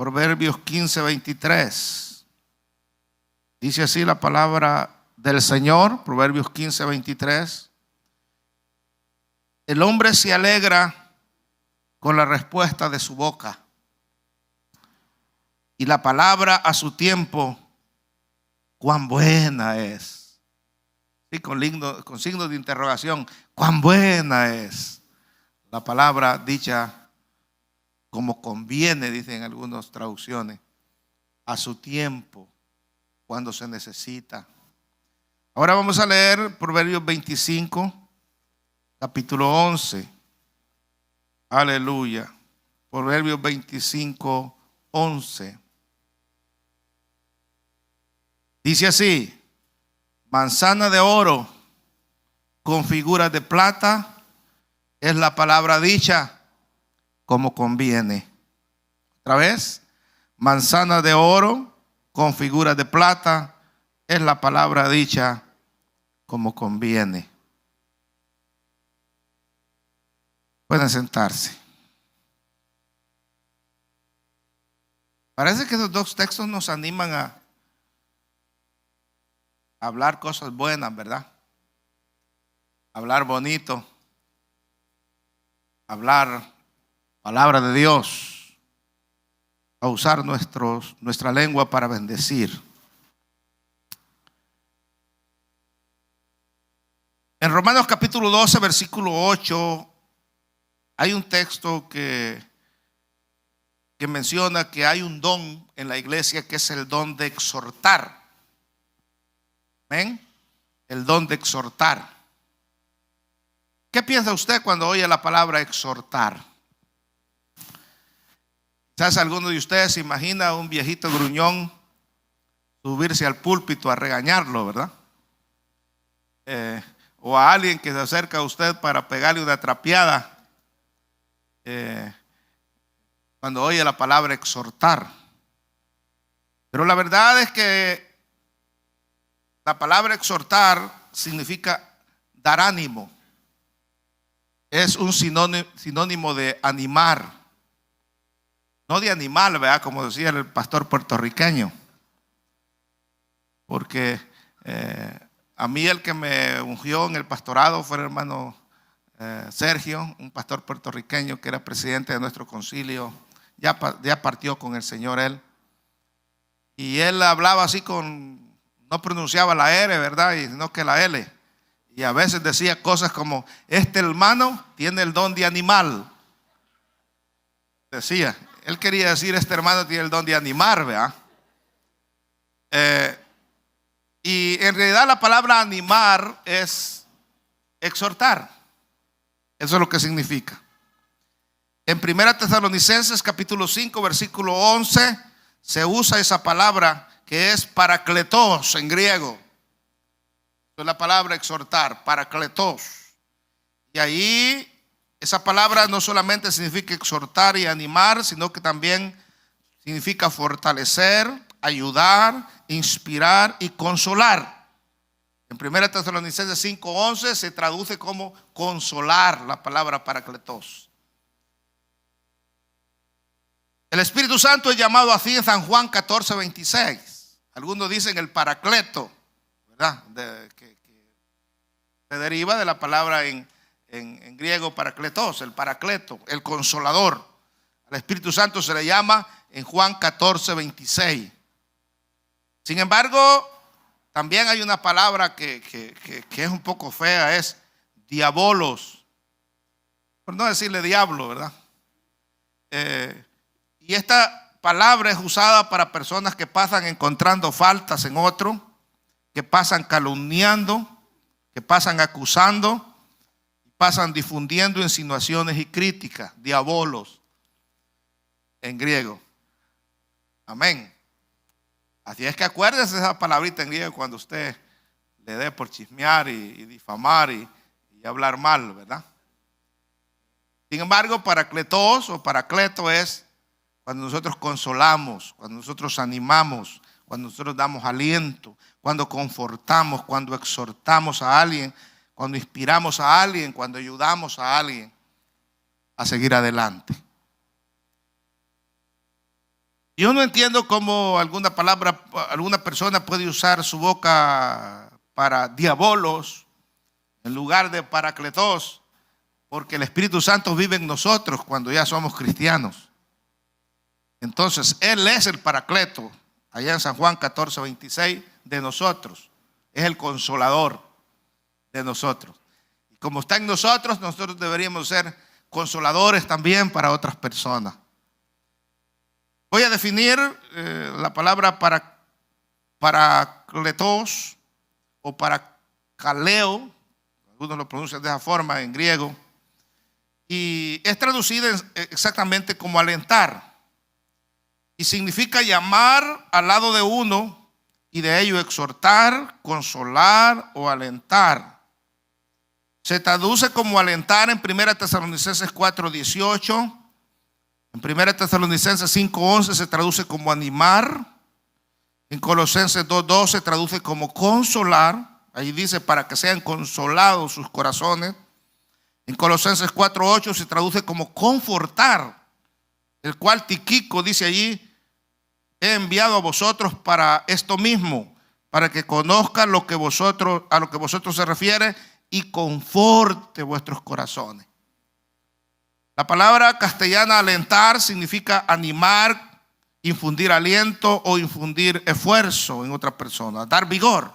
Proverbios 15:23. Dice así la palabra del Señor, Proverbios 15:23. El hombre se alegra con la respuesta de su boca, y la palabra a su tiempo, cuán buena es. Sí, con signo de interrogación, cuán buena es la palabra dicha como conviene, dicen algunas traducciones, a su tiempo, cuando se necesita. Ahora vamos a leer Proverbios 25, capítulo 11. Aleluya. Proverbios 25, 11. Dice así: manzana de oro con figuras de plata es la palabra dicha como conviene. Otra vez, manzana de oro con figuras de plata es la palabra dicha como conviene. Pueden sentarse. Parece que esos dos textos nos animan a hablar cosas buenas, ¿verdad? Hablar bonito, hablar palabra de Dios, a usar nuestra lengua para bendecir. En Romanos capítulo 12, versículo 8, hay un texto que menciona que hay un don en la iglesia que es el don de exhortar. ¿Ven? El don de exhortar. ¿Qué piensa usted cuando oye la palabra exhortar? Quizás alguno de ustedes se imagina a un viejito gruñón subirse al púlpito a regañarlo, ¿verdad? O a alguien que se acerca a usted para pegarle una trapeada cuando oye la palabra exhortar. Pero la verdad es que la palabra exhortar significa dar ánimo. Es un sinónimo de animar. No de animal, ¿verdad? Como decía el pastor puertorriqueño. Porque a mí el que me ungió en el pastorado fue el hermano Sergio, un pastor puertorriqueño que era presidente de nuestro concilio. Ya partió con el Señor él. Y él hablaba así no pronunciaba la R, ¿verdad? Sino que la L. Y a veces decía cosas como: este hermano tiene el don de animal. Decía. Él quería decir: este hermano tiene el don de animar, ¿verdad? Y en realidad la palabra animar es exhortar. Eso es lo que significa. En 1 Tesalonicenses capítulo 5 versículo 11 se usa esa palabra que es parakletos en griego. Es la palabra exhortar, parakletos. Y ahí esa palabra no solamente significa exhortar y animar, sino que también significa fortalecer, ayudar, inspirar y consolar. En 1 Tesalonicenses 5:11 se traduce como consolar la palabra parakletos. El Espíritu Santo es llamado así en San Juan 14:26. Algunos dicen el paracleto, ¿verdad? Que se deriva de la palabra en griego parakletos, el paracleto, el consolador. Al Espíritu Santo se le llama en Juan 14:26. Sin embargo, también hay una palabra que es un poco fea, es diabolos, por no decirle diablo, ¿verdad? Y esta palabra es usada para personas que pasan encontrando faltas en otro, que pasan calumniando, que pasan acusando, pasan difundiendo insinuaciones y críticas, diabolos en griego. Amén. Así es que acuérdese esa palabrita en griego cuando usted le dé por chismear y difamar y hablar mal, ¿verdad? Sin embargo, parakletos o paracleto es cuando nosotros consolamos, cuando nosotros animamos, cuando nosotros damos aliento, cuando confortamos, cuando exhortamos a alguien, cuando inspiramos a alguien, cuando ayudamos a alguien a seguir adelante. Yo no entiendo cómo alguna persona puede usar su boca para diabolos en lugar de paracletos, porque el Espíritu Santo vive en nosotros cuando ya somos cristianos. Entonces, Él es el paracleto, allá en San Juan 14:26, de nosotros. Es el consolador de nosotros. Y como está en nosotros, nosotros deberíamos ser consoladores también para otras personas. Voy a definir la palabra paracletos o paracaleo. Algunos lo pronuncian de esa forma en griego. Y es traducida exactamente como alentar. Y significa llamar al lado de uno y de ello exhortar, consolar o alentar. Se traduce como alentar en 1 Tesalonicenses 4:18. En 1 Tesalonicenses 5:11 se traduce como animar. En Colosenses 2:12 se traduce como consolar. Ahí dice para que sean consolados sus corazones. En Colosenses 4:8 se traduce como confortar, el cual Tíquico dice allí: he enviado a vosotros para esto mismo, para que conozcan a lo que vosotros se refiere y conforte vuestros corazones. La palabra castellana alentar significa animar, infundir aliento o infundir esfuerzo en otra persona, dar vigor.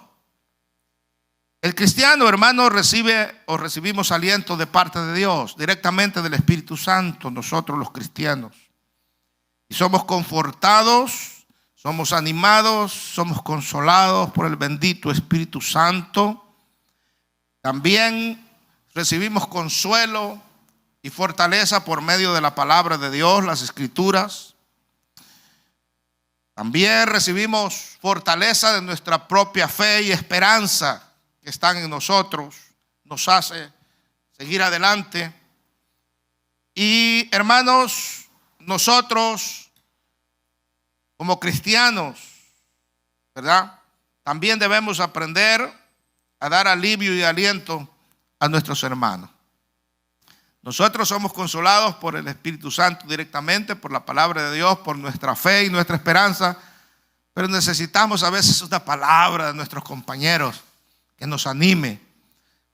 El cristiano, hermano, recibimos aliento de parte de Dios, directamente del Espíritu Santo, nosotros los cristianos. Y somos confortados, somos animados, somos consolados por el bendito Espíritu Santo. También recibimos consuelo y fortaleza por medio de la palabra de Dios, las Escrituras. También recibimos fortaleza de nuestra propia fe y esperanza que están en nosotros, nos hace seguir adelante. Y hermanos, nosotros como cristianos, ¿verdad?, también debemos aprender a dar alivio y aliento a nuestros hermanos. Nosotros somos consolados por el Espíritu Santo directamente, por la palabra de Dios, por nuestra fe y nuestra esperanza, pero necesitamos a veces una palabra de nuestros compañeros que nos anime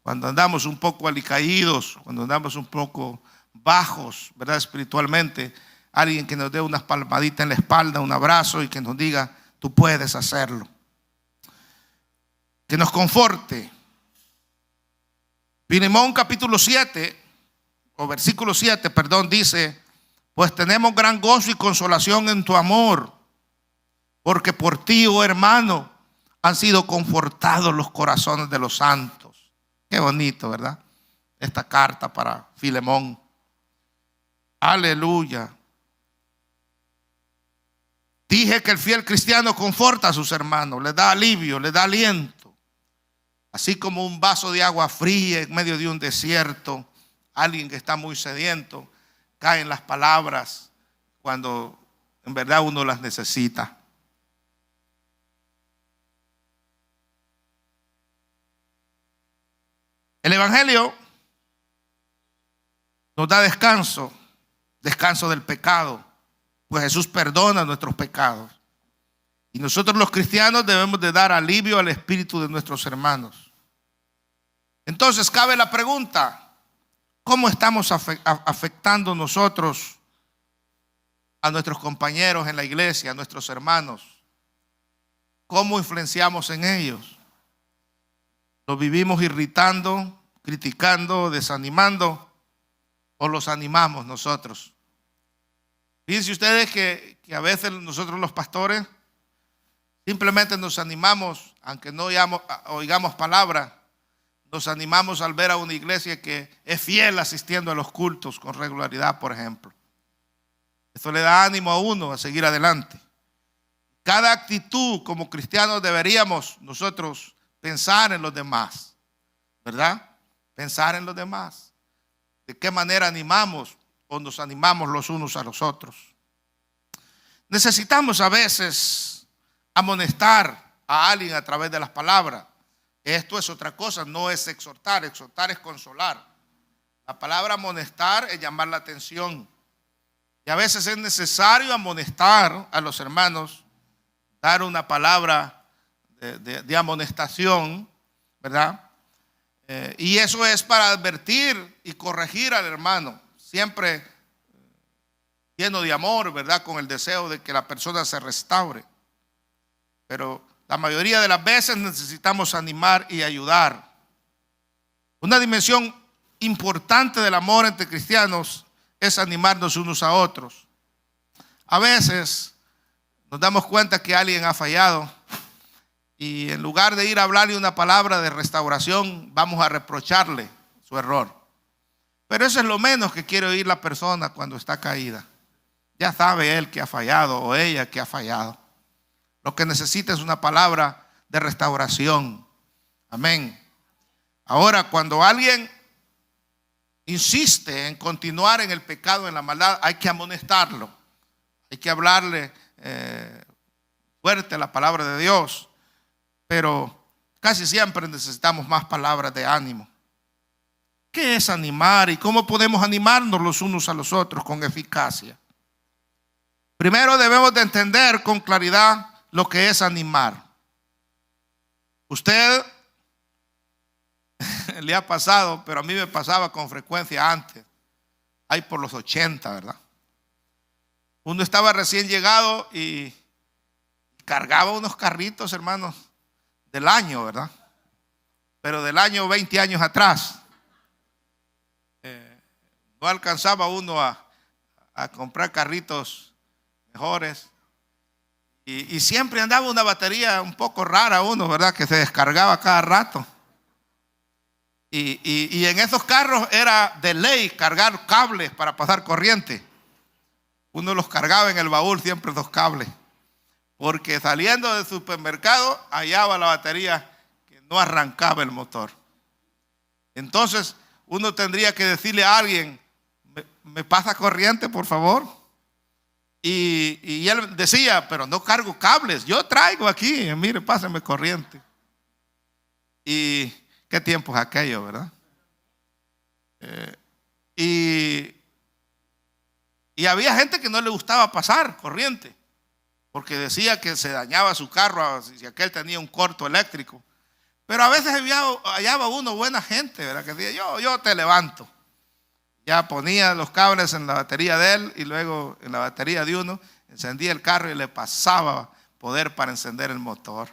cuando andamos un poco alicaídos, cuando andamos un poco bajos, ¿verdad?, espiritualmente. Alguien que nos dé unas palmaditas en la espalda, un abrazo y que nos diga: tú puedes hacerlo. Que nos conforte. Filemón capítulo 7 o versículo 7, perdón, dice: pues tenemos gran gozo y consolación en tu amor, porque por ti, oh hermano, han sido confortados los corazones de los santos. Qué bonito, ¿verdad?, esta carta para Filemón. Aleluya. Dije que el fiel cristiano conforta a sus hermanos, les da alivio, les da aliento. Así como un vaso de agua fría en medio de un desierto, alguien que está muy sediento, caen las palabras cuando en verdad uno las necesita. El Evangelio nos da descanso del pecado, pues Jesús perdona nuestros pecados. Y nosotros los cristianos debemos de dar alivio al espíritu de nuestros hermanos. Entonces cabe la pregunta: ¿cómo estamos afectando nosotros a nuestros compañeros en la iglesia, a nuestros hermanos? ¿Cómo influenciamos en ellos? ¿Los vivimos irritando, criticando, desanimando, o los animamos nosotros? Fíjense ustedes que a veces nosotros los pastores simplemente nos animamos, aunque no oigamos palabra, nos animamos al ver a una iglesia que es fiel asistiendo a los cultos con regularidad, por ejemplo. Esto le da ánimo a uno a seguir adelante. Cada actitud como cristianos deberíamos nosotros pensar en los demás, ¿verdad? Pensar en los demás. ¿De qué manera animamos o nos animamos los unos a los otros? Necesitamos a veces amonestar a alguien a través de las palabras. Esto es otra cosa, no es exhortar. Exhortar es consolar. La palabra amonestar es llamar la atención. Y a veces es necesario amonestar a los hermanos, dar una palabra de amonestación, ¿verdad? Y eso es para advertir y corregir al hermano, siempre lleno de amor, ¿verdad? Con el deseo de que la persona se restaure. Pero la mayoría de las veces necesitamos animar y ayudar. Una dimensión importante del amor entre cristianos es animarnos unos a otros. A veces nos damos cuenta que alguien ha fallado y en lugar de ir a hablarle una palabra de restauración, vamos a reprocharle su error. Pero eso es lo menos que quiere oír la persona cuando está caída. Ya sabe él que ha fallado o ella que ha fallado. Lo que necesita es una palabra de restauración. Amén. Ahora, cuando alguien insiste en continuar en el pecado, en la maldad, hay que amonestarlo. Hay que hablarle fuerte la palabra de Dios. Pero casi siempre necesitamos más palabras de ánimo. ¿Qué es animar y cómo podemos animarnos los unos a los otros con eficacia? Primero debemos de entender con claridad lo que es animar. Usted le ha pasado, pero a mí me pasaba con frecuencia antes, ahí por los 80, ¿verdad? Uno estaba recién llegado y cargaba unos carritos, hermanos, del año, ¿verdad? Pero del año 20 años atrás. No alcanzaba uno a comprar carritos mejores. Y siempre andaba una batería un poco rara uno, ¿verdad? Que se descargaba cada rato. Y en esos carros era de ley cargar cables para pasar corriente. Uno los cargaba en el baúl siempre esos cables. Porque saliendo del supermercado hallaba la batería que no arrancaba el motor. Entonces uno tendría que decirle a alguien, ¿me pasa corriente, por favor? Y él decía, pero no cargo cables, yo traigo aquí, mire, pásame corriente. Y qué tiempos aquello, ¿verdad? Y había gente que no le gustaba pasar corriente, porque decía que se dañaba su carro si aquel tenía un corto eléctrico. Pero a veces hallaba uno buena gente, ¿verdad? Que decía, yo te levanto. Ya ponía los cables en la batería de él y luego en la batería de uno, encendía el carro y le pasaba poder para encender el motor.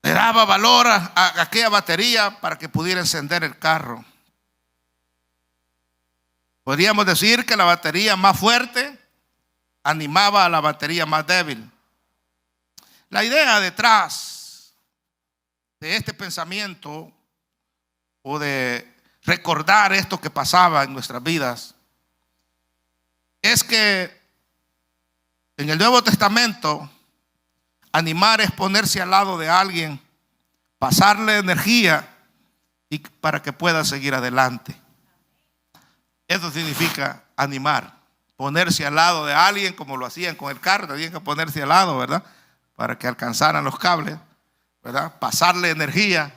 Le daba valor a aquella batería para que pudiera encender el carro. Podríamos decir que la batería más fuerte animaba a la batería más débil. La idea detrás de este pensamiento o de recordar esto que pasaba en nuestras vidas es que en el Nuevo Testamento animar es ponerse al lado de alguien, pasarle energía y para que pueda seguir adelante. Eso significa animar, ponerse al lado de alguien como lo hacían con el carro, tenían que ponerse al lado, ¿verdad? Para que alcanzaran los cables, ¿verdad? Pasarle energía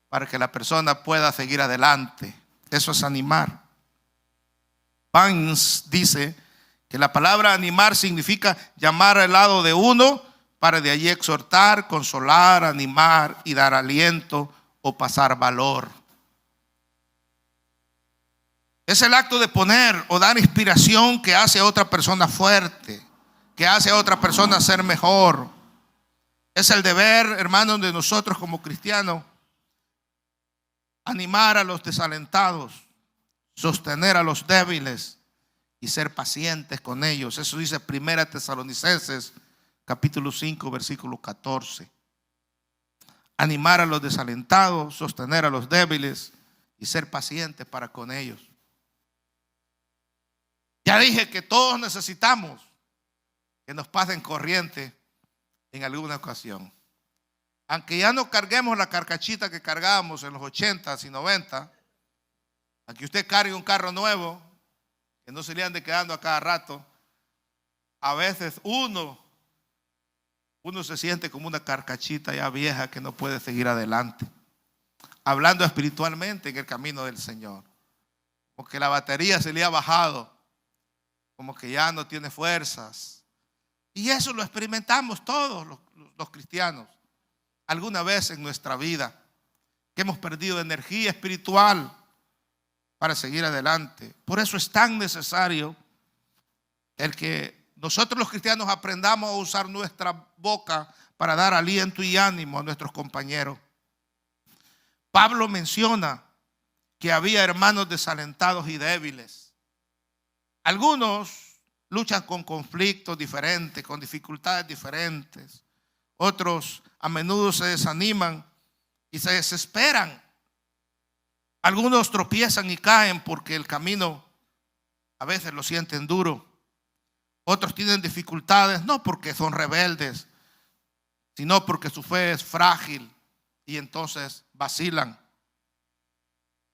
para que la persona pueda seguir adelante. Eso es animar. Pines dice que la palabra animar significa llamar al lado de uno para de allí exhortar, consolar, animar y dar aliento o pasar valor. Es el acto de poner o dar inspiración que hace a otra persona fuerte, que hace a otra persona ser mejor. Es el deber, hermanos, de nosotros como cristianos, animar a los desalentados, sostener a los débiles y ser pacientes con ellos. Eso dice 1 Tesalonicenses capítulo 5 versículo 14. Animar a los desalentados, sostener a los débiles y ser pacientes para con ellos. Ya dije que todos necesitamos que nos pasen corriente en alguna ocasión. Aunque ya no carguemos la carcachita que cargábamos en los 80s y 90, aunque usted cargue un carro nuevo, que no se le ande quedando a cada rato, a veces uno se siente como una carcachita ya vieja que no puede seguir adelante. Hablando espiritualmente en el camino del Señor. como que la batería se le ha bajado, como que ya no tiene fuerzas. Y eso lo experimentamos todos los cristianos alguna vez en nuestra vida, que hemos perdido energía espiritual para seguir adelante. Por eso es tan necesario el que nosotros los cristianos aprendamos a usar nuestra boca para dar aliento y ánimo a nuestros compañeros. Pablo menciona que había hermanos desalentados y débiles. Algunos luchan con conflictos diferentes, con dificultades diferentes. Otros a menudo se desaniman y se desesperan. Algunos tropiezan y caen porque el camino a veces lo sienten duro. Otros tienen dificultades no porque son rebeldes, sino porque su fe es frágil y entonces vacilan.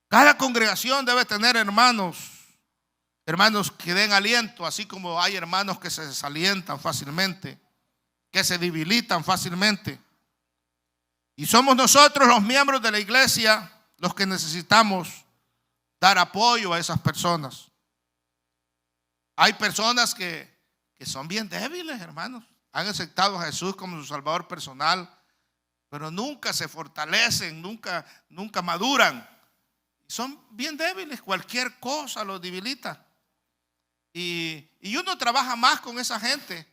Cada congregación debe tener hermanos que den aliento, así como hay hermanos que se desalientan fácilmente, que se debilitan fácilmente. Y somos nosotros los miembros de la iglesia los que necesitamos dar apoyo a esas personas. Hay personas que son bien débiles, hermanos. Han aceptado a Jesús como su Salvador personal, pero nunca se fortalecen, nunca maduran. Son bien débiles, cualquier cosa los debilita. Y uno trabaja más con esa gente.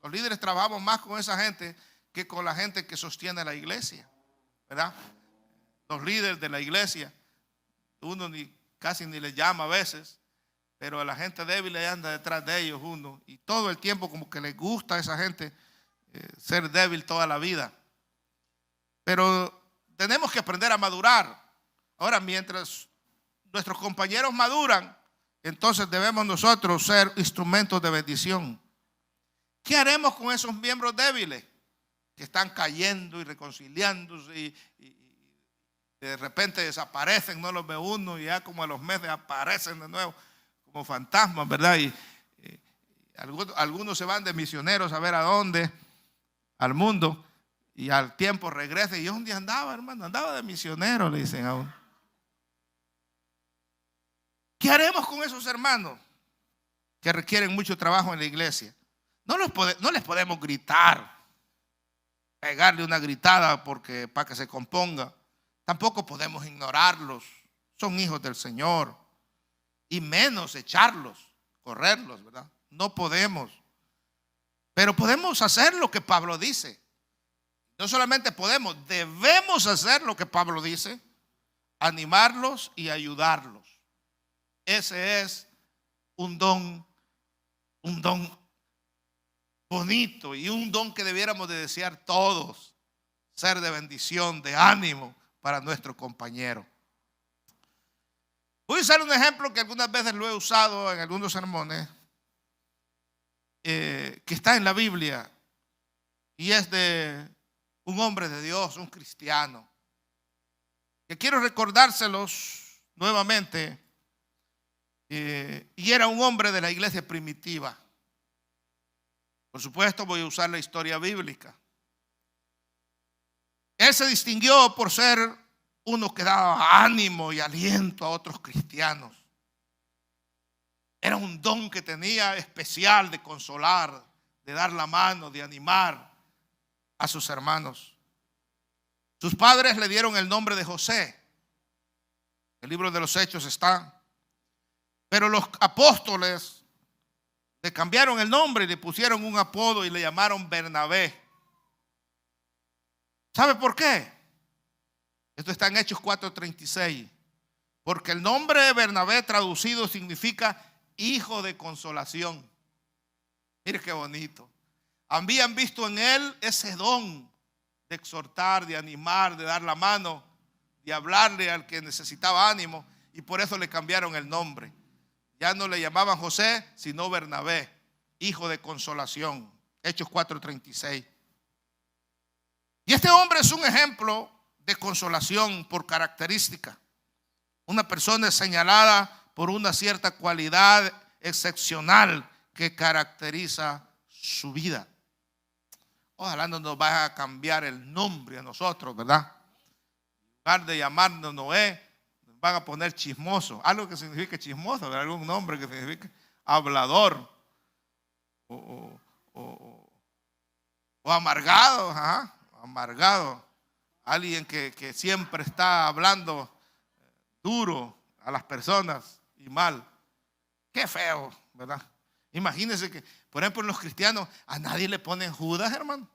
Los líderes trabajamos más con esa gente que con la gente que sostiene la iglesia, ¿verdad? Los líderes de la iglesia, uno casi ni les llama a veces, pero a la gente débil anda detrás de ellos uno, y todo el tiempo como que les gusta a esa gente ser débil toda la vida. Pero tenemos que aprender a madurar. Ahora, mientras nuestros compañeros maduran, entonces debemos nosotros ser instrumentos de bendición. ¿Qué haremos con esos miembros débiles que están cayendo y reconciliándose y de repente desaparecen? No los ve uno y ya como a los meses aparecen de nuevo como fantasmas, ¿verdad? Y algunos se van de misioneros a ver a dónde, al mundo, y al tiempo regresan. ¿Y dónde andaba, hermano? Andaba de misionero, le dicen a uno. ¿Qué haremos con esos hermanos que requieren mucho trabajo en la iglesia? No les podemos gritar, pegarle una gritada para que se componga. Tampoco podemos ignorarlos. Son hijos del Señor. Y menos echarlos, correrlos, ¿verdad? No podemos. Pero podemos hacer lo que Pablo dice. No solamente podemos, debemos hacer lo que Pablo dice: animarlos y ayudarlos. Ese es un don bonito y un don que debiéramos de desear todos, ser de bendición, de ánimo para nuestro compañero. Voy a usar un ejemplo que algunas veces lo he usado en algunos sermones, que está en la Biblia, y es de un hombre de Dios, un cristiano, que quiero recordárselos nuevamente. Y era un hombre de la iglesia primitiva. Por supuesto, voy a usar la historia bíblica. Él se distinguió por ser uno que daba ánimo y aliento a otros cristianos. Era un don que tenía especial de consolar, de dar la mano, de animar a sus hermanos. Sus padres le dieron el nombre de José. El libro de los Hechos está. Pero los apóstoles le cambiaron el nombre y le pusieron un apodo y le llamaron Bernabé. ¿Sabe por qué? Esto está en Hechos 4:36. Porque el nombre de Bernabé traducido significa hijo de consolación. Mire qué bonito. Habían visto en él ese don de exhortar, de animar, de dar la mano, de hablarle al que necesitaba ánimo, y por eso le cambiaron el nombre. Ya no le llamaban José, sino Bernabé, hijo de consolación. Hechos 4:36. Y este hombre es un ejemplo de consolación por característica. Una persona es señalada por una cierta cualidad excepcional que caracteriza su vida. Ojalá no nos vaya a cambiar el nombre a nosotros, ¿verdad? En lugar de llamarnos Noé, nos van a poner chismoso, algo que signifique chismoso, algún nombre que signifique hablador o amargado, amargado, alguien que siempre está hablando duro a las personas y mal. Qué feo, ¿verdad? Imagínense que, por ejemplo, en los cristianos a nadie le ponen Judas, hermano.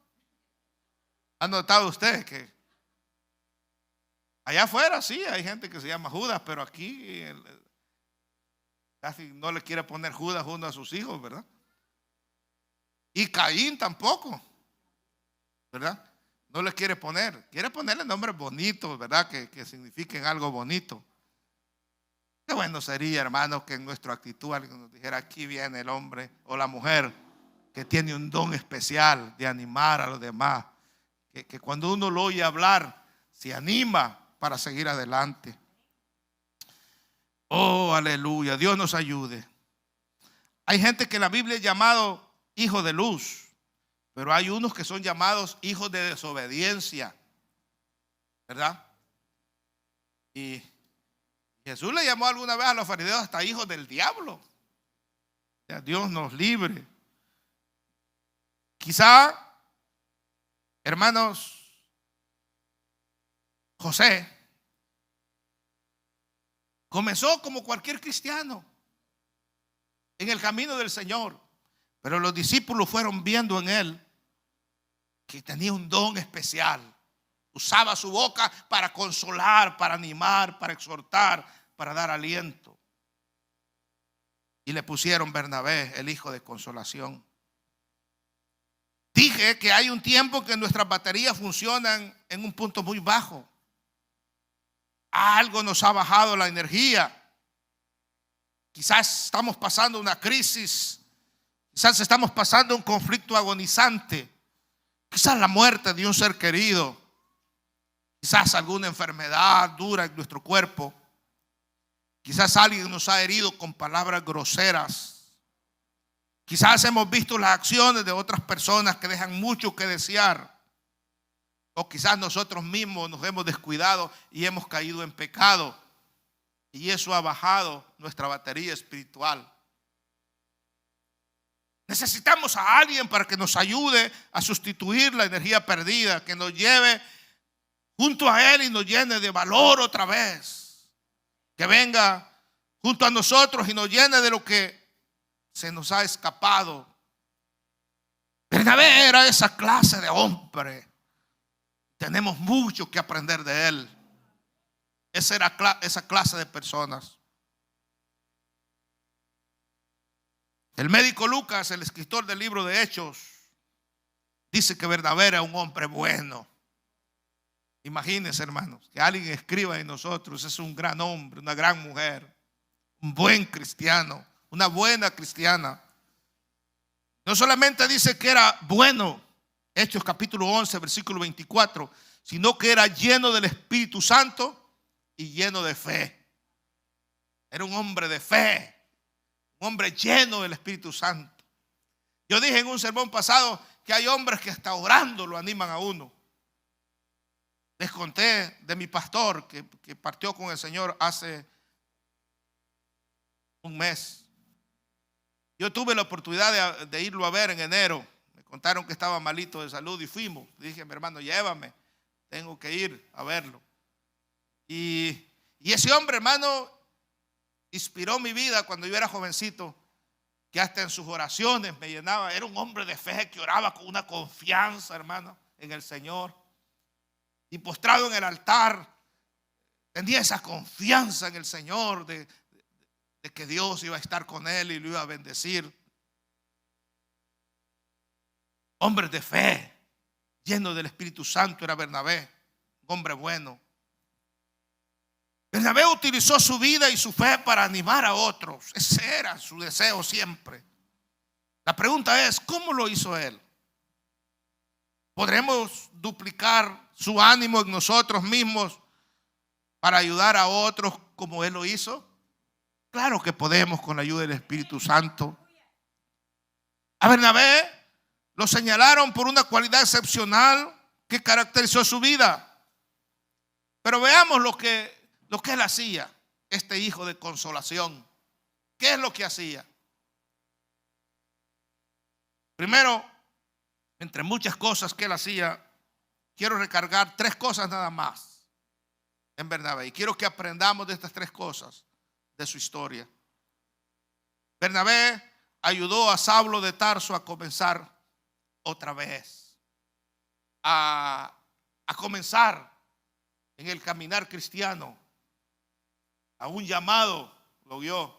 ¿Han notado ustedes que allá afuera sí hay gente que se llama Judas, pero aquí casi no le quiere poner Judas uno a sus hijos, ¿verdad? Y Caín tampoco, ¿verdad? No le quiere ponerle nombres bonitos, ¿verdad? Que signifiquen algo bonito. Qué bueno sería, hermano, que en nuestra actitud alguien nos dijera: aquí viene el hombre o la mujer que tiene un don especial de animar a los demás. Que cuando uno lo oye hablar, se anima para seguir adelante. Oh, aleluya, Dios nos ayude. Hay gente que en la Biblia es llamado hijo de luz, pero hay unos que son llamados hijos de desobediencia, ¿verdad? Y Jesús le llamó alguna vez a los fariseos hasta hijos del diablo. Dios nos libre. Quizá, hermanos, José comenzó como cualquier cristiano en el camino del Señor, pero los discípulos fueron viendo en él que tenía un don especial. Usaba su boca para consolar, para animar, para exhortar, para dar aliento. Y le pusieron Bernabé, el hijo de consolación. Dije que hay un tiempo que nuestras baterías funcionan en un punto muy bajo. Algo nos ha bajado la energía. Quizás estamos pasando una crisis. Quizás estamos pasando un conflicto agonizante. Quizás la muerte de un ser querido. Quizás alguna enfermedad dura en nuestro cuerpo. Quizás alguien nos ha herido con palabras groseras. Quizás hemos visto las acciones de otras personas que dejan mucho que desear. O quizás nosotros mismos nos hemos descuidado y hemos caído en pecado. Y eso ha bajado nuestra batería espiritual. Necesitamos a alguien para que nos ayude a sustituir la energía perdida, que nos lleve junto a Él y nos llene de valor otra vez. Que venga junto a nosotros y nos llene de lo que se nos ha escapado. Bernabé era esa clase de hombre. Tenemos mucho que aprender de él. Esa era esa clase de personas. El médico Lucas, el escritor del libro de Hechos, dice que Bernabé era un hombre bueno. Imagínense, hermanos, que alguien escriba en nosotros: es un gran hombre, una gran mujer, un buen cristiano, una buena cristiana. No solamente dice que era bueno, Hechos capítulo 11, versículo 24, sino que era lleno del Espíritu Santo y lleno de fe. Era un hombre de fe, un hombre lleno del Espíritu Santo. Yo dije en un sermón pasado que hay hombres que hasta orando lo animan a uno. Les conté de mi pastor que partió con el Señor hace un mes. Yo tuve la oportunidad de irlo a ver en enero. Me contaron que estaba malito de salud y fuimos. Dije: mi hermano, llévame, tengo que ir a verlo. Y ese hombre, hermano, inspiró mi vida cuando yo era jovencito, que hasta en sus oraciones me llenaba. Era un hombre de fe que oraba con una confianza, hermano, en el Señor. Y postrado en el altar, tenía esa confianza en el Señor de que Dios iba a estar con él y lo iba a bendecir. Hombre de fe, lleno del Espíritu Santo era Bernabé, un hombre bueno. Bernabé utilizó su vida y su fe para animar a otros. Ese era su deseo siempre. La pregunta es: ¿cómo lo hizo él? ¿Podremos duplicar su ánimo en nosotros mismos para ayudar a otros como él lo hizo? Claro que podemos, con la ayuda del Espíritu Santo. A Bernabé lo señalaron por una cualidad excepcional que caracterizó su vida. Pero veamos lo que él hacía. este hijo de consolación? ¿Qué es lo que hacía? Primero, entre muchas cosas que él hacía, quiero recargar 3 cosas nada más en Bernabé. Y quiero que aprendamos de estas 3 cosas de su historia. Bernabé ayudó a Saulo de Tarso a comenzar otra vez. A comenzar en el caminar cristiano. A un llamado lo vio,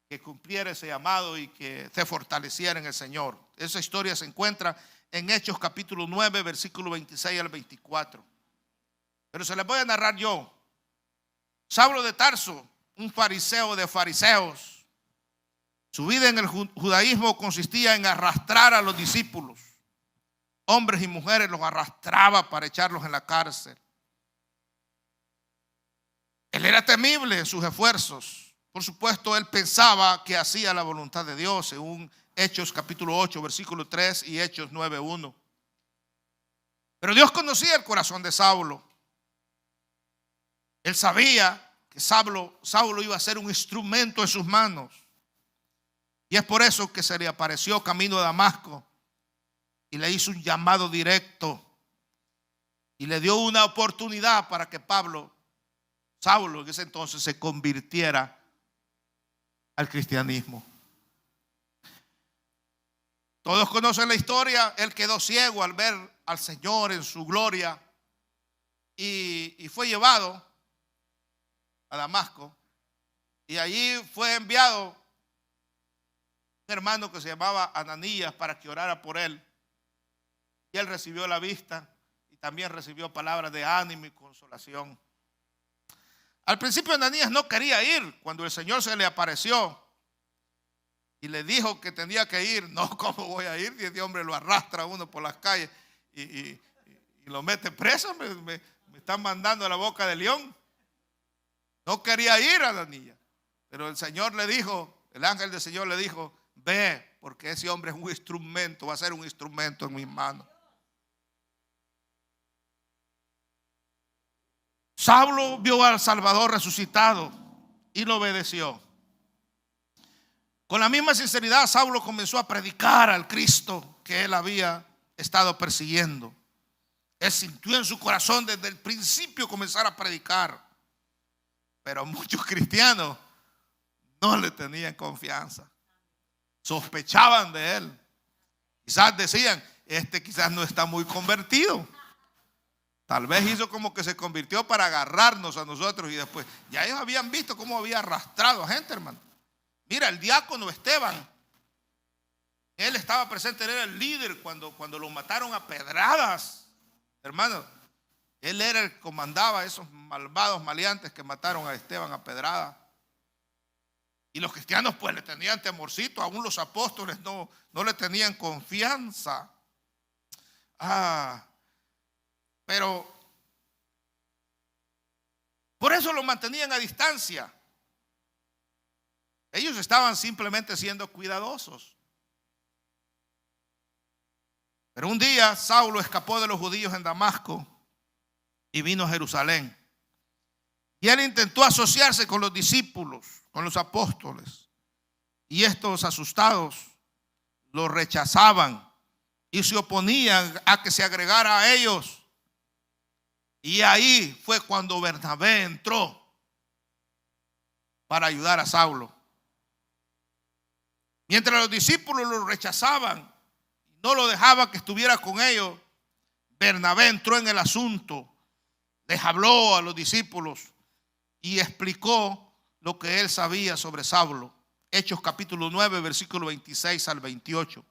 que cumpliera ese llamado y que se fortaleciera en el Señor. Esa historia se encuentra en Hechos capítulo 9, versículo 26 al 24. Pero se les voy a narrar yo. Saulo de Tarso, un fariseo de fariseos. Su vida en el judaísmo consistía en arrastrar a los discípulos. Hombres y mujeres los arrastraba para echarlos en la cárcel. Él era temible en sus esfuerzos. Por supuesto, él pensaba que hacía la voluntad de Dios, según Hechos capítulo 8, versículo 3 y Hechos 9, 1. Pero Dios conocía el corazón de Saulo. Él sabía que Saulo iba a ser un instrumento en sus manos. Y es por eso que se le apareció camino a Damasco y le hizo un llamado directo y le dio una oportunidad para que Saulo en ese entonces se convirtiera al cristianismo. Todos conocen la historia. Él quedó ciego al ver al Señor en su gloria y fue llevado a Damasco, y allí fue enviado un hermano que se llamaba Ananías para que orara por él, y él recibió la vista y también recibió palabras de ánimo y consolación. Al principio Ananías no quería ir. Cuando el Señor se le apareció y le dijo que tenía que ir, no, ¿cómo voy a ir? Y este hombre lo arrastra a uno por las calles y lo mete preso. Me están mandando a la boca del león. No quería ir a Ananías, pero el Señor le dijo, el ángel del Señor le dijo: ve, porque ese hombre es un instrumento, va a ser un instrumento en mis manos. Saulo vio al Salvador resucitado y lo obedeció. Con la misma sinceridad, Saulo comenzó a predicar al Cristo que él había estado persiguiendo. Él sintió en su corazón desde el principio comenzar a predicar. Pero muchos cristianos no le tenían confianza. Sospechaban de él. Quizás decían: este quizás no está muy convertido. Tal vez hizo como que se convirtió para agarrarnos a nosotros, y después ya ellos habían visto cómo había arrastrado a gente, hermano. Mira, el diácono Esteban, él estaba presente, él era el líder cuando lo mataron a pedradas, hermano. Él era el que comandaba a esos malvados maleantes que mataron a Esteban a pedradas. Y los cristianos pues le tenían temorcito, aún los apóstoles no le tenían confianza. Pero por eso lo mantenían a distancia. Ellos estaban simplemente siendo cuidadosos. Pero un día Saulo escapó de los judíos en Damasco y vino a Jerusalén. Y él intentó asociarse con los discípulos, con los apóstoles. Y estos, asustados, lo rechazaban y se oponían a que se agregara a ellos. Y ahí fue cuando Bernabé entró para ayudar a Saulo. Mientras los discípulos lo rechazaban, no lo dejaban que estuviera con ellos, Bernabé entró en el asunto, les habló a los discípulos y explicó lo que él sabía sobre Saulo. Hechos capítulo 9, versículo 26 al 28.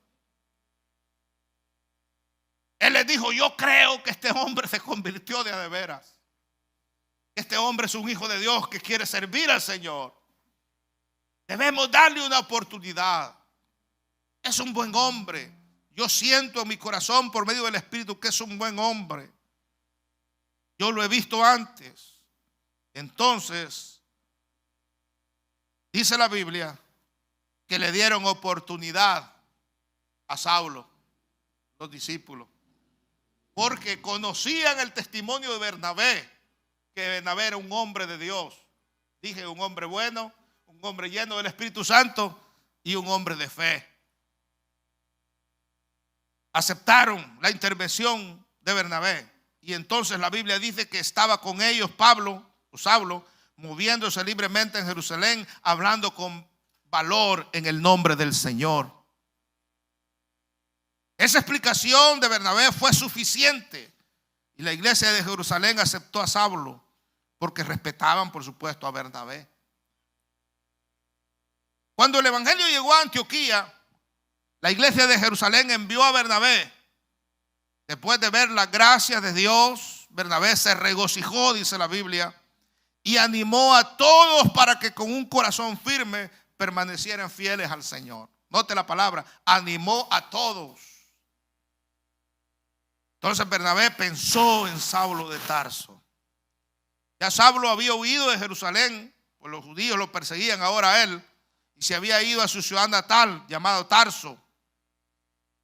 Él les dijo: yo creo que este hombre se convirtió de a veras. Este hombre es un hijo de Dios que quiere servir al Señor. Debemos darle una oportunidad. Es un buen hombre. Yo siento en mi corazón por medio del Espíritu que es un buen hombre. Yo lo he visto antes. Entonces, dice la Biblia que le dieron oportunidad a Saulo, los discípulos, porque conocían el testimonio de Bernabé, que Bernabé era un hombre de Dios. Dije un hombre bueno, un hombre lleno del Espíritu Santo y un hombre de fe. Aceptaron la intervención de Bernabé. Y entonces la Biblia dice que estaba con ellos Saulo, moviéndose libremente en Jerusalén, hablando con valor en el nombre del Señor. Esa explicación de Bernabé fue suficiente. Y la iglesia de Jerusalén aceptó a Saulo porque respetaban, por supuesto, a Bernabé. Cuando el evangelio llegó a Antioquía, la iglesia de Jerusalén envió a Bernabé. Después de ver la gracia de Dios, Bernabé se regocijó, dice la Biblia, y animó a todos para que con un corazón firme permanecieran fieles al Señor. Note la palabra, animó a todos. Entonces Bernabé pensó en Saulo de Tarso. Ya Saulo había huido de Jerusalén, pues los judíos lo perseguían ahora a él, y se había ido a su ciudad natal, llamado Tarso.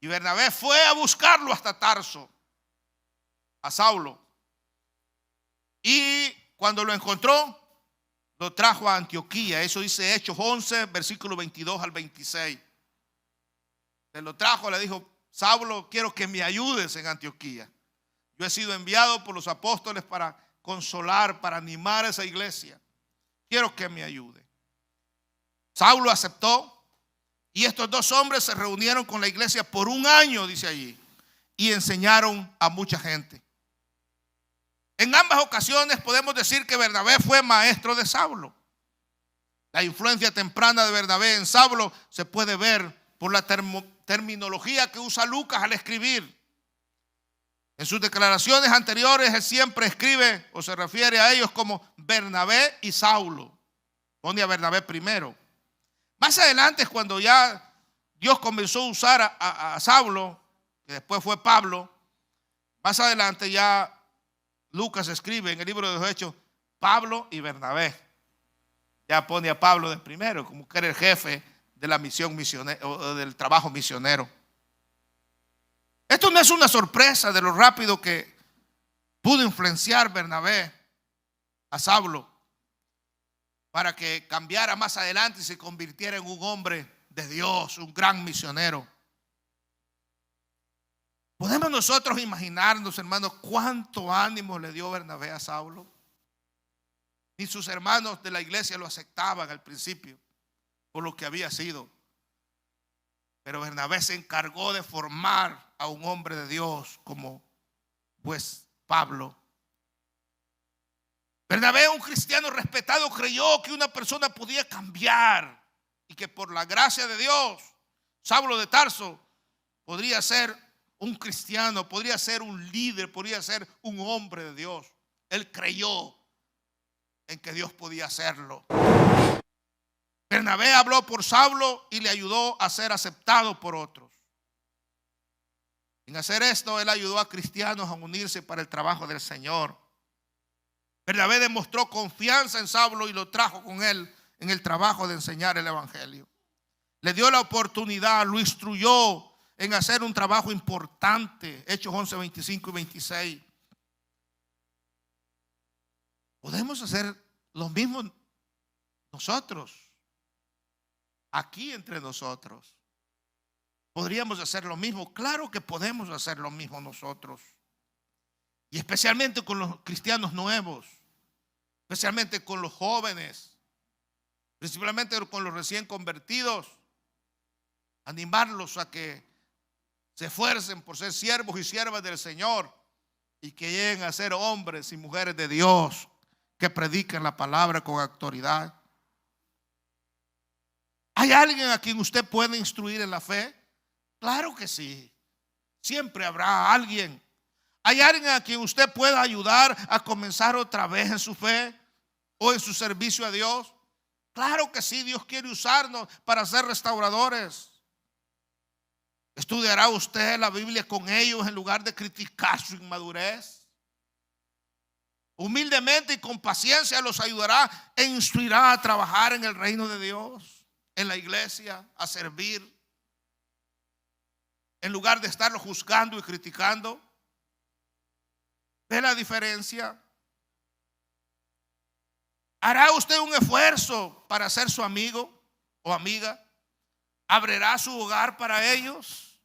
Y Bernabé fue a buscarlo hasta Tarso, a Saulo. Y cuando lo encontró, lo trajo a Antioquía. Eso dice Hechos 11, versículo 22 al 26. Se lo trajo, le dijo: Saulo, quiero que me ayudes en Antioquía. Yo he sido enviado por los apóstoles para consolar, para animar a esa iglesia. Quiero que me ayude. Saulo aceptó. Y estos dos hombres se reunieron con la iglesia por un año, dice allí, y enseñaron a mucha gente. En ambas ocasiones podemos decir que Bernabé fue maestro de Saulo. La influencia temprana de Bernabé en Saulo se puede ver por la terminología que usa Lucas al escribir. En sus declaraciones anteriores él siempre escribe o se refiere a ellos como Bernabé y Saulo. Pone a Bernabé primero. Más adelante, cuando ya Dios comenzó a usar a Saulo, que después fue Pablo, más adelante ya Lucas escribe en el libro de los Hechos Pablo y Bernabé. Ya pone a Pablo de primero, como que era el jefe de la misión misionera o del trabajo misionero. Esto no es una sorpresa de lo rápido que pudo influenciar Bernabé a Saulo para que cambiara más adelante y se convirtiera en un hombre de Dios, un gran misionero. ¿Podemos nosotros imaginarnos, hermanos, cuánto ánimo le dio Bernabé a Saulo? Ni sus hermanos de la iglesia lo aceptaban al principio por lo que había sido. Pero Bernabé se encargó de formar a un hombre de Dios como pues Pablo. Bernabé, un cristiano respetado, creyó que una persona podía cambiar y que por la gracia de Dios, Saulo de Tarso podría ser un cristiano, podría ser un líder, podría ser un hombre de Dios. Él creyó en que Dios podía hacerlo. Bernabé habló por Saulo y le ayudó a ser aceptado por otros. En hacer esto, él ayudó a cristianos a unirse para el trabajo del Señor. Bernabé demostró confianza en Saulo y lo trajo con él en el trabajo de enseñar el evangelio. Le dio la oportunidad, lo instruyó en hacer un trabajo importante. Hechos 11, 25 y 26. Podemos hacer lo mismo nosotros, aquí entre nosotros. Podríamos hacer lo mismo. Claro que podemos hacer lo mismo nosotros. Y especialmente con los cristianos nuevos, especialmente con los jóvenes, principalmente con los recién convertidos, animarlos a que se esfuercen por ser siervos y siervas del Señor y que lleguen a ser hombres y mujeres de Dios que prediquen la palabra con autoridad. ¿Hay alguien a quien usted puede instruir en la fe? Claro que sí. Siempre habrá alguien. ¿Hay alguien a quien usted pueda ayudar a comenzar otra vez en su fe o en su servicio a Dios? Claro que sí, Dios quiere usarnos para ser restauradores. ¿Estudiará usted la Biblia con ellos en lugar de criticar su inmadurez? Humildemente y con paciencia los ayudará e instruirá a trabajar en el reino de Dios, en la iglesia, a servir, en lugar de estarlo juzgando y criticando. ¿Ve la diferencia? ¿Hará usted un esfuerzo para ser su amigo o amiga? ¿Abrirá su hogar para ellos?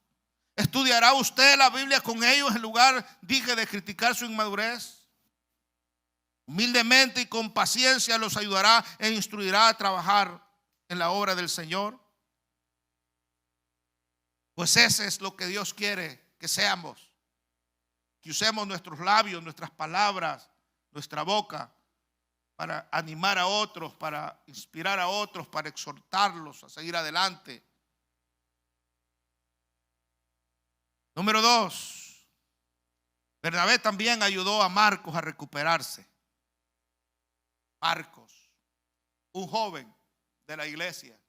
¿Estudiará usted la Biblia con ellos en lugar, dije, de criticar su inmadurez? Humildemente y con paciencia los ayudará e instruirá a trabajar en la obra del Señor. Pues ese es lo que Dios quiere que seamos. Que usemos nuestros labios, nuestras palabras, nuestra boca para animar a otros, para inspirar a otros, para exhortarlos a seguir adelante. Número 2, Bernabé también ayudó a Marcos a recuperarse. Marcos, un joven de la iglesia.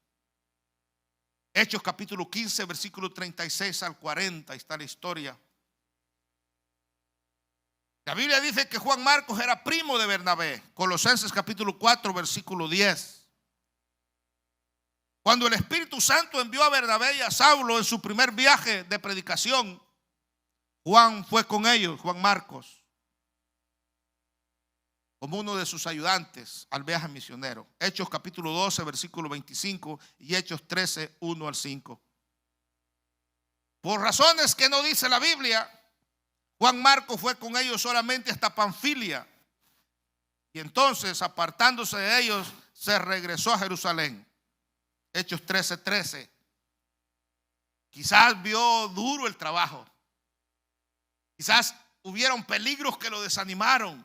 Hechos capítulo 15, versículo 36 al 40, ahí está la historia. La Biblia dice que Juan Marcos era primo de Bernabé. Colosenses capítulo 4, versículo 10. Cuando el Espíritu Santo envió a Bernabé y a Saulo en su primer viaje de predicación, Juan fue con ellos, Juan Marcos, como uno de sus ayudantes al viaje misionero. Hechos capítulo 12, versículo 25 y Hechos 13, 1 al 5. Por razones que no dice la Biblia, Juan Marcos fue con ellos solamente hasta Panfilia. Y entonces, apartándose de ellos, se regresó a Jerusalén. Hechos 13, 13. Quizás vio duro el trabajo. Quizás hubieron peligros que lo desanimaron.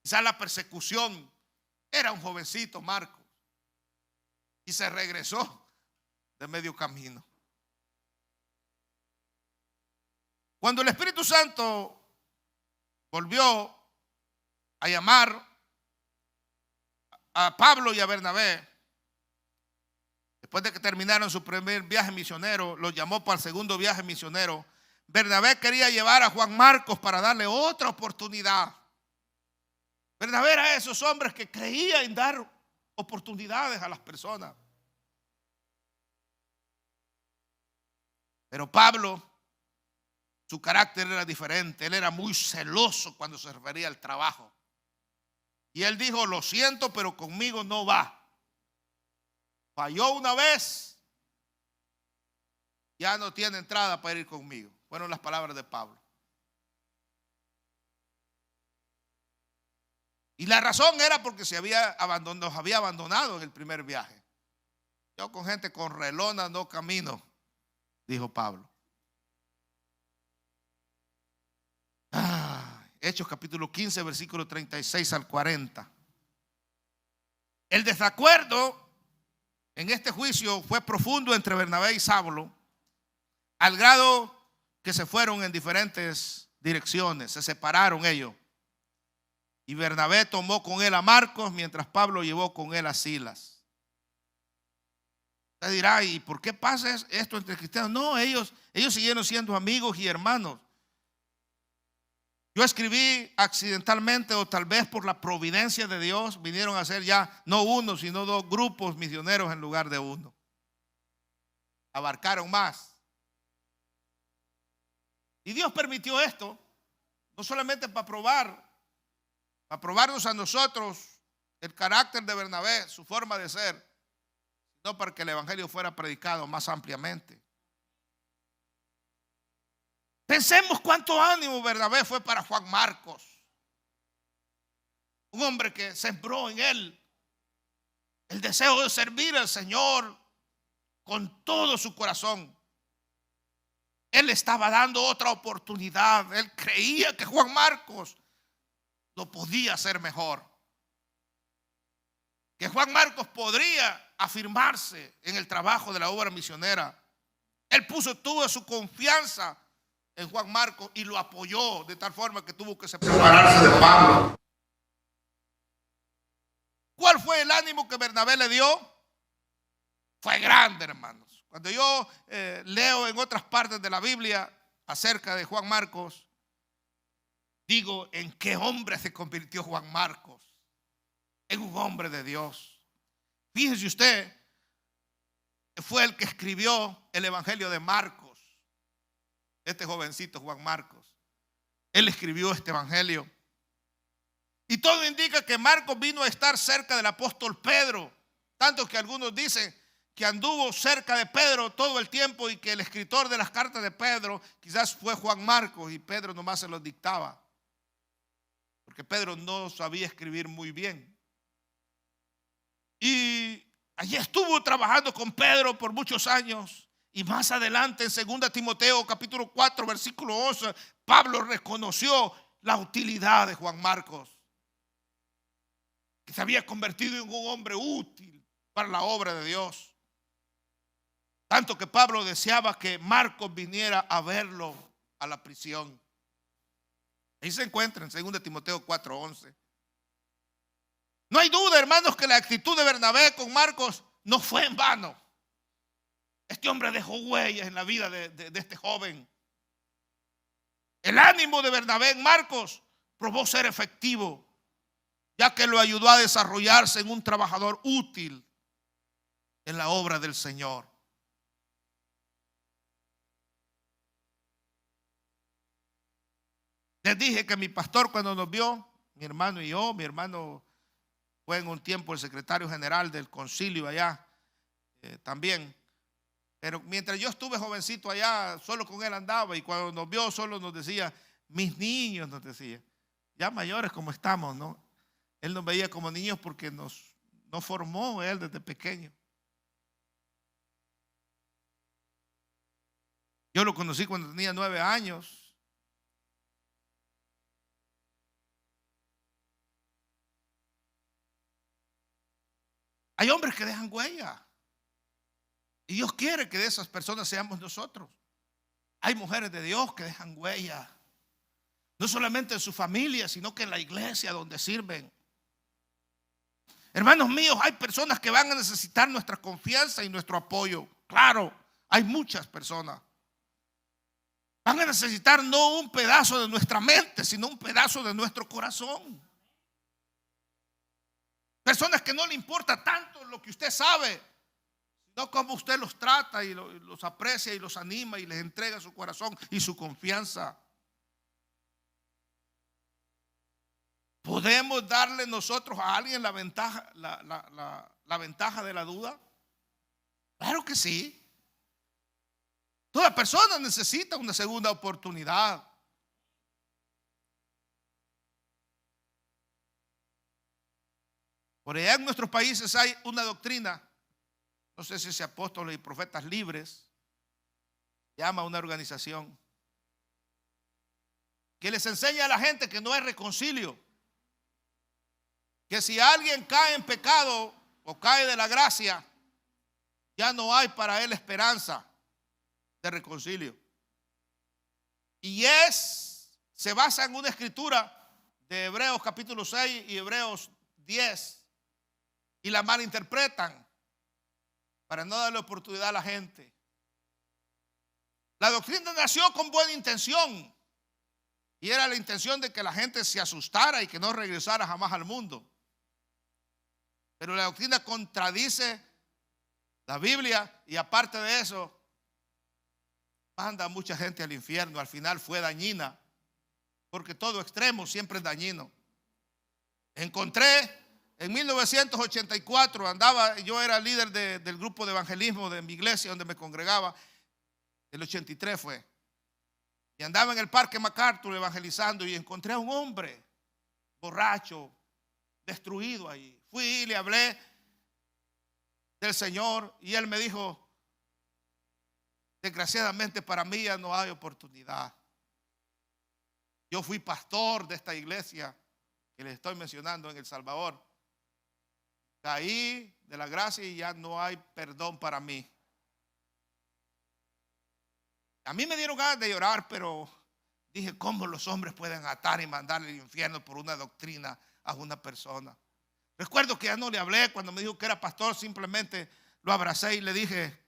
Quizás la persecución. Era un jovencito Marcos. Y se regresó de medio camino. Cuando el Espíritu Santo volvió a llamar a Pablo y a Bernabé, después de que terminaron su primer viaje misionero, los llamó para el segundo viaje misionero. Bernabé quería llevar a Juan Marcos para darle otra oportunidad. Bernabé era esos hombres que creían en dar oportunidades a las personas. Pero Pablo, su carácter era diferente. Él era muy celoso cuando se refería al trabajo. Y él dijo: lo siento, pero conmigo no va. Falló una vez, ya no tiene entrada para ir conmigo. Fueron las palabras de Pablo. Y la razón era porque nos había abandonado en el primer viaje. Yo con gente con relona no camino, dijo Pablo. Hechos capítulo 15, versículo 36 al 40. El desacuerdo en este juicio fue profundo entre Bernabé y Saulo, al grado que se fueron en diferentes direcciones, se separaron ellos. Y Bernabé tomó con él a Marcos, mientras Pablo llevó con él a Silas. Usted dirá: ¿y por qué pasa esto entre cristianos? No, ellos siguieron siendo amigos y hermanos. Yo escribí accidentalmente, o tal vez por la providencia de Dios, vinieron a ser ya no uno, sino dos grupos misioneros en lugar de uno. Abarcaron más. Y Dios permitió esto, no solamente para probarnos a nosotros el carácter de Bernabé, su forma de ser, sino para que el evangelio fuera predicado más ampliamente. Pensemos cuánto ánimo Bernabé fue para Juan Marcos, un hombre que sembró en él el deseo de servir al Señor con todo su corazón. Él estaba dando otra oportunidad. Él creía que Juan Marcos lo podía hacer mejor, que Juan Marcos podría afirmarse en el trabajo de la obra misionera. Él puso toda su confianza en Juan Marcos y lo apoyó de tal forma que tuvo que separarse de Pablo. ¿Cuál fue el ánimo que Bernabé le dio? Fue grande, hermanos. Cuando yo leo en otras partes de la Biblia acerca de Juan Marcos, digo: ¿en qué hombre se convirtió Juan Marcos? En un hombre de Dios. Fíjese usted, fue el que escribió el evangelio de Marcos. Este jovencito Juan Marcos, él escribió este evangelio. Y todo indica que Marcos vino a estar cerca del apóstol Pedro, tanto que algunos dicen que anduvo cerca de Pedro todo el tiempo y que el escritor de las cartas de Pedro quizás fue Juan Marcos y Pedro nomás se los dictaba, porque Pedro no sabía escribir muy bien. Y allí estuvo trabajando con Pedro por muchos años. Y más adelante en 2 Timoteo capítulo 4 versículo 11, Pablo reconoció la utilidad de Juan Marcos, que se había convertido en un hombre útil para la obra de Dios. Tanto que Pablo deseaba que Marcos viniera a verlo a la prisión. Ahí se encuentra en 2 Timoteo 4:11. No hay duda, hermanos, que la actitud de Bernabé con Marcos no fue en vano. Este hombre dejó huellas en la vida de este joven. El ánimo de Bernabé en Marcos probó ser efectivo, ya que lo ayudó a desarrollarse en un trabajador útil en la obra del Señor. Les dije que mi pastor, cuando nos vio, mi hermano y yo, mi hermano fue en un tiempo el secretario general del concilio allá también. Pero mientras yo estuve jovencito allá, solo con él andaba, y cuando nos vio solo nos decía, mis niños, nos decía. Ya mayores como estamos, ¿no? Él nos veía como niños porque nos formó él desde pequeño. Yo lo conocí cuando tenía 9 años. Hay hombres que dejan huella. Y Dios quiere que de esas personas seamos nosotros. Hay mujeres de Dios que dejan huella. No solamente en su familia, sino que en la iglesia donde sirven. Hermanos míos, hay personas que van a necesitar nuestra confianza y nuestro apoyo. Claro, hay muchas personas. Van a necesitar no un pedazo de nuestra mente, sino un pedazo de nuestro corazón. Personas que no le importa tanto lo que usted sabe, sino cómo usted los trata y los aprecia y los anima y les entrega su corazón y su confianza. ¿Podemos darle nosotros a alguien la ventaja, la ventaja de la duda? Claro que sí. Toda persona necesita una segunda oportunidad. Por allá en nuestros países hay una doctrina, no sé si es Apóstoles y Profetas Libres, llama a una organización, que les enseña a la gente que no hay reconcilio. Que si alguien cae en pecado o cae de la gracia, ya no hay para él esperanza de reconcilio. Y se basa en una escritura de Hebreos capítulo 6 y Hebreos 10 y la malinterpretan para no darle oportunidad a la gente. La doctrina nació con buena intención y era la intención de que la gente se asustara y que no regresara jamás al mundo. Pero la doctrina contradice la Biblia y aparte de eso manda a mucha gente al infierno. Al final fue dañina, porque todo extremo siempre es dañino. Encontré en 1984, yo era líder del grupo de evangelismo de mi iglesia donde me congregaba. El 83 fue. Y andaba en el Parque MacArthur evangelizando y encontré a un hombre borracho, destruido ahí. Fui y le hablé del Señor y él me dijo, desgraciadamente para mí ya no hay oportunidad. Yo fui pastor de esta iglesia que les estoy mencionando en El Salvador. Caí de la gracia y ya no hay perdón para mí. A mí me dieron ganas de llorar, pero dije, ¿cómo los hombres pueden atar y mandarle al infierno por una doctrina a una persona? Recuerdo que ya no le hablé. Cuando me dijo que era pastor, simplemente lo abracé y le dije,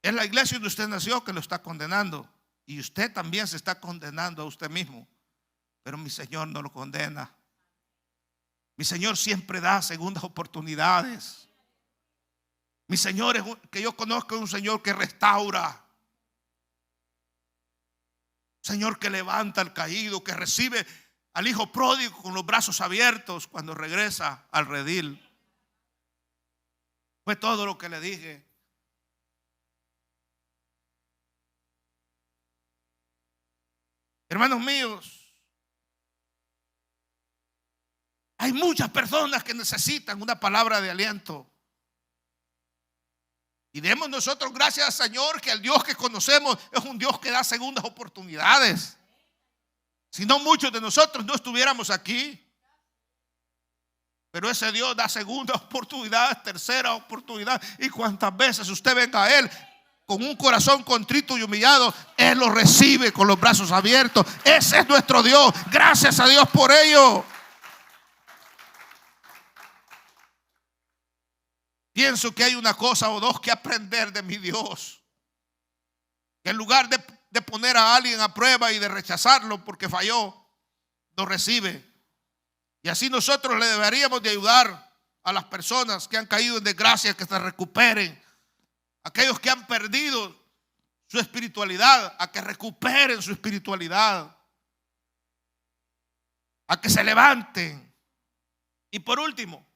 es la iglesia donde usted nació que lo está condenando y usted también se está condenando a usted mismo, pero mi Señor no lo condena. Mi Señor siempre da segundas oportunidades. Mi Señor que yo conozco es un Señor que restaura. Señor que levanta al caído, que recibe al hijo pródigo con los brazos abiertos cuando regresa al redil. Fue todo lo que le dije. Hermanos míos, hay muchas personas que necesitan una palabra de aliento. Y demos nosotros gracias al Señor que el Dios que conocemos es un Dios que da segundas oportunidades. Si no, muchos de nosotros no estuviéramos aquí. Pero ese Dios da segunda oportunidad, tercera oportunidad. Y cuantas veces usted venga a Él con un corazón contrito y humillado, Él lo recibe con los brazos abiertos. Ese es nuestro Dios. Gracias a Dios por ello. Pienso que hay una cosa o dos que aprender de mi Dios. Que en lugar de poner a alguien a prueba y de rechazarlo porque falló, lo recibe. Y así nosotros le deberíamos de ayudar a las personas que han caído en desgracia, que se recuperen. Aquellos que han perdido su espiritualidad, a que recuperen su espiritualidad. A que se levanten. Y por último,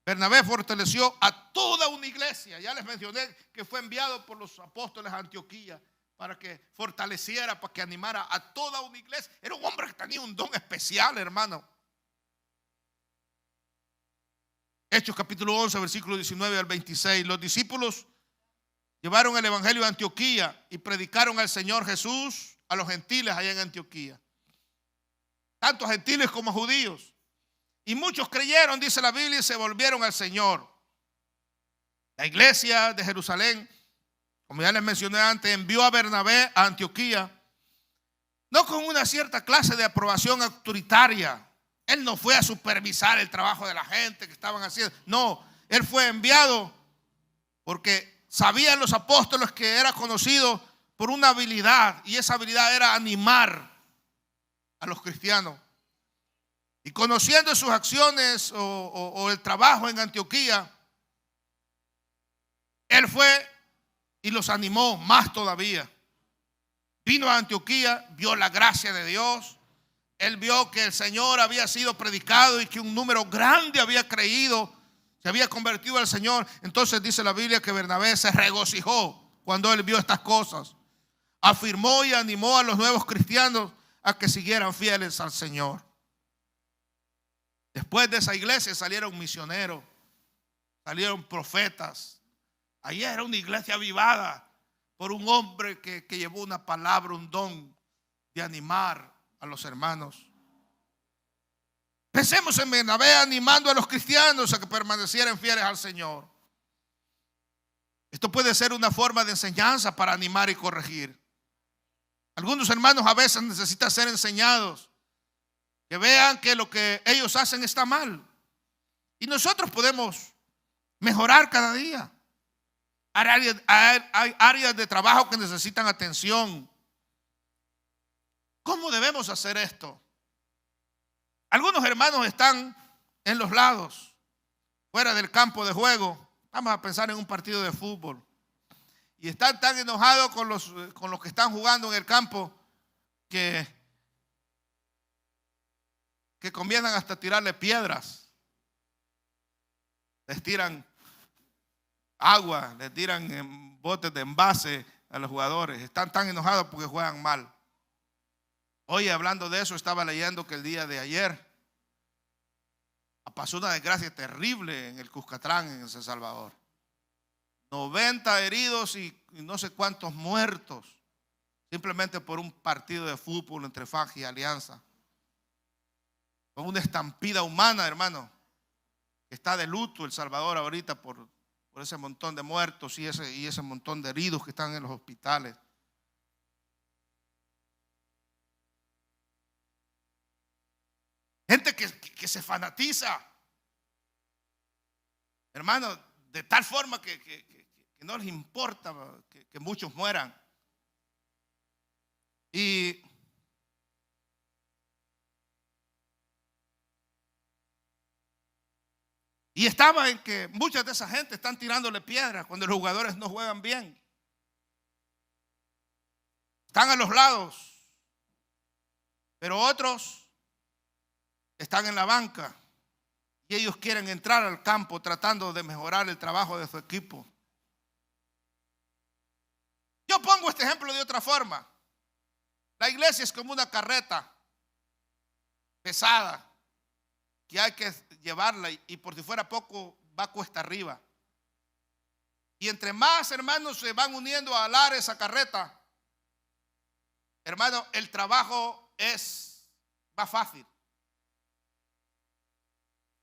Bernabé fortaleció a toda una iglesia. Ya les mencioné que fue enviado por los apóstoles a Antioquía para que fortaleciera, para que animara a toda una iglesia. Era un hombre que tenía un don especial, hermano. Hechos capítulo 11, versículo 19 al 26. Los discípulos llevaron el evangelio a Antioquía y predicaron al Señor Jesús a los gentiles allá en Antioquía. Tanto gentiles como judíos. Y muchos creyeron, dice la Biblia, y se volvieron al Señor. La iglesia de Jerusalén, como ya les mencioné antes, envió a Bernabé a Antioquía, no con una cierta clase de aprobación autoritaria. Él no fue a supervisar el trabajo de la gente que estaban haciendo. No, él fue enviado porque sabían los apóstoles que era conocido por una habilidad, y esa habilidad era animar a los cristianos. Y conociendo sus acciones o el trabajo en Antioquía, él fue y los animó más todavía. Vino a Antioquía, vio la gracia de Dios. Él vio que el Señor había sido predicado y que un número grande había creído, se había convertido al Señor. Entonces dice la Biblia que Bernabé se regocijó cuando él vio estas cosas. Afirmó y animó a los nuevos cristianos a que siguieran fieles al Señor. Después de esa iglesia salieron misioneros, salieron profetas. Allí era una iglesia avivada por un hombre que llevó una palabra, un don de animar a los hermanos. Pensemos en Bernabé animando a los cristianos a que permanecieran fieles al Señor. Esto puede ser una forma de enseñanza para animar y corregir. Algunos hermanos a veces necesitan ser enseñados, que vean que lo que ellos hacen está mal. Y nosotros podemos mejorar cada día. Hay áreas de trabajo que necesitan atención. ¿Cómo debemos hacer esto? Algunos hermanos están en los lados, fuera del campo de juego. Vamos a pensar en un partido de fútbol. Y están tan enojados con los que están jugando en el campo que comienzan hasta tirarle piedras. Les tiran agua, les tiran botes de envase a los jugadores. Están tan enojados porque juegan mal. Hoy, hablando de eso, estaba leyendo que el día de ayer pasó una desgracia terrible en el Cuscatlán, en El Salvador. 90 heridos y no sé cuántos muertos, simplemente por un partido de fútbol entre FAJ y Alianza. Fue una estampida humana, hermano. Está de luto El Salvador ahorita por ese montón de muertos y ese montón de heridos que están en los hospitales. Gente que se fanatiza, hermano, de tal forma que no les importa que muchos mueran. Y estaba en que muchas de esa gente están tirándole piedras cuando los jugadores no juegan bien. Están a los lados Pero otros están en la banca y ellos quieren entrar al campo tratando de mejorar el trabajo de su equipo. Yo pongo este ejemplo de otra forma. La iglesia es como una carreta pesada que hay que llevarla y por si fuera poco va cuesta arriba. Y entre más hermanos se van uniendo a alar esa carreta, hermano, el trabajo es más fácil.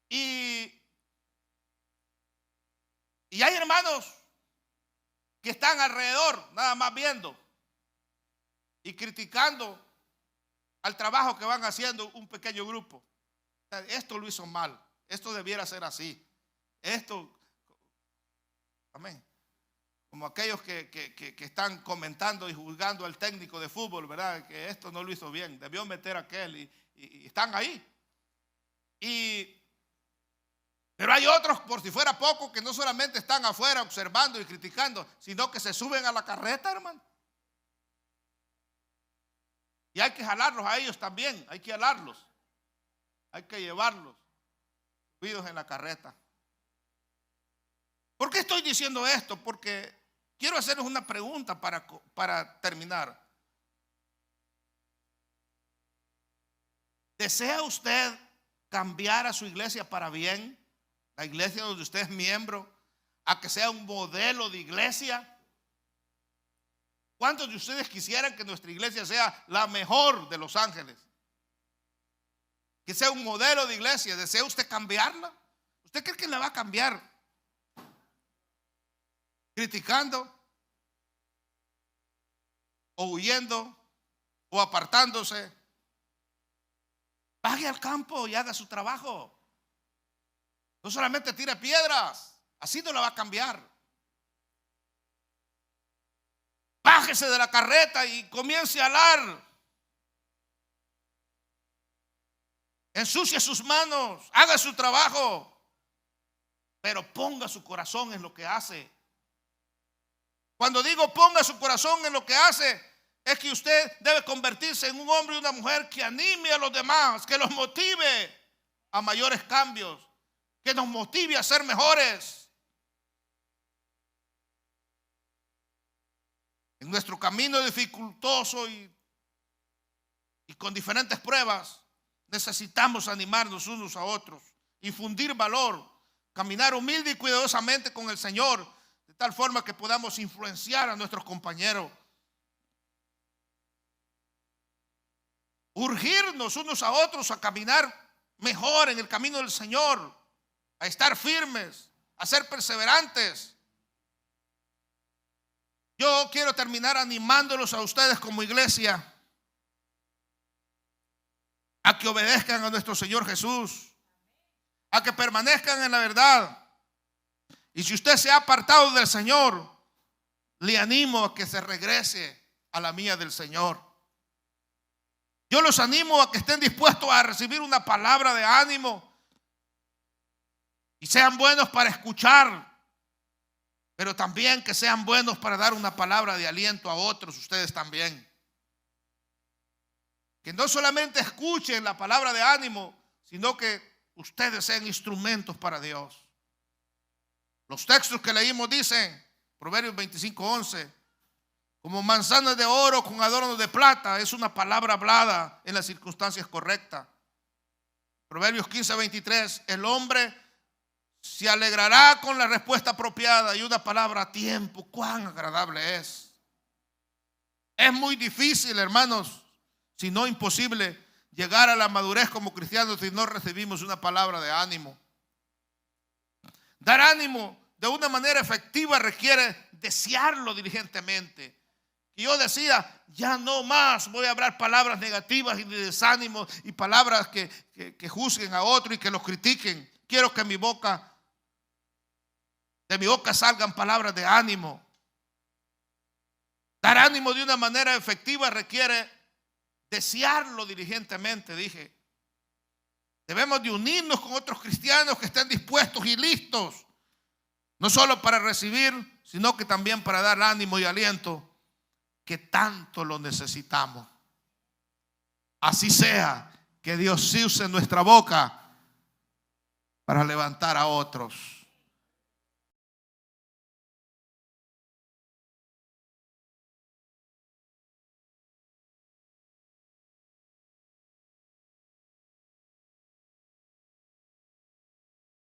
Y hay hermanos que están alrededor, nada más viendo y criticando al trabajo que van haciendo un pequeño grupo. Esto lo hizo mal, esto debiera ser así. Esto, amén. Como aquellos que están comentando y juzgando al técnico de fútbol, ¿verdad? Que esto no lo hizo bien, debió meter a aquel y están ahí. Pero hay otros, por si fuera poco, que no solamente están afuera observando y criticando, sino que se suben a la carreta, hermano. Y hay que jalarlos a ellos también, hay que jalarlos. Hay que llevarlos subidos en la carreta. ¿Por qué estoy diciendo esto? Porque quiero hacerles una pregunta para terminar. ¿Desea usted cambiar a su iglesia para bien? La iglesia donde usted es miembro, a que sea un modelo de iglesia. ¿Cuántos de ustedes quisieran que nuestra iglesia sea la mejor de Los Ángeles? Que sea un modelo de iglesia. ¿Desea usted cambiarla? ¿Usted cree que la va a cambiar criticando o huyendo o apartándose? Vaya al campo y haga su trabajo. No solamente tire piedras, así no la va a cambiar. Bájese de la carreta y comience a alar. Ensucie sus manos, haga su trabajo, pero ponga su corazón en lo que hace. Cuando digo ponga su corazón en lo que hace, es que usted debe convertirse en un hombre y una mujer que anime a los demás, que los motive a mayores cambios, que nos motive a ser mejores. En nuestro camino dificultoso y con diferentes pruebas, necesitamos animarnos unos a otros, infundir valor, caminar humilde y cuidadosamente con el Señor, de tal forma que podamos influenciar a nuestros compañeros. Urgirnos unos a otros a caminar mejor en el camino del Señor, a estar firmes, a ser perseverantes. Yo quiero terminar animándolos a ustedes como iglesia a que obedezcan a nuestro Señor Jesús, a que permanezcan en la verdad. Y si usted se ha apartado del Señor, le animo a que se regrese a la mía del Señor. Yo los animo a que estén dispuestos a recibir una palabra de ánimo y sean buenos para escuchar, pero también que sean buenos para dar una palabra de aliento a otros, ustedes también. Que no solamente escuchen la palabra de ánimo, sino que ustedes sean instrumentos para Dios. Los textos que leímos dicen, Proverbios 25:11, como manzanas de oro con adornos de plata, es una palabra hablada en las circunstancias correctas. Proverbios 15:23, el hombre se alegrará con la respuesta apropiada, y una palabra a tiempo, cuán agradable es. Es muy difícil, hermanos, si no imposible, llegar a la madurez como cristianos si no recibimos una palabra de ánimo. Dar ánimo de una manera efectiva requiere desearlo diligentemente. Y yo decía, ya no más voy a hablar palabras negativas y de desánimo y palabras que juzguen a otro y que los critiquen. Quiero que de mi boca salgan palabras de ánimo. Dar ánimo de una manera efectiva requiere desearlo diligentemente, dije. Debemos de unirnos con otros cristianos que estén dispuestos y listos, no solo para recibir, sino que también para dar ánimo y aliento, que tanto lo necesitamos. así sea, que Dios use nuestra boca para levantar a otros.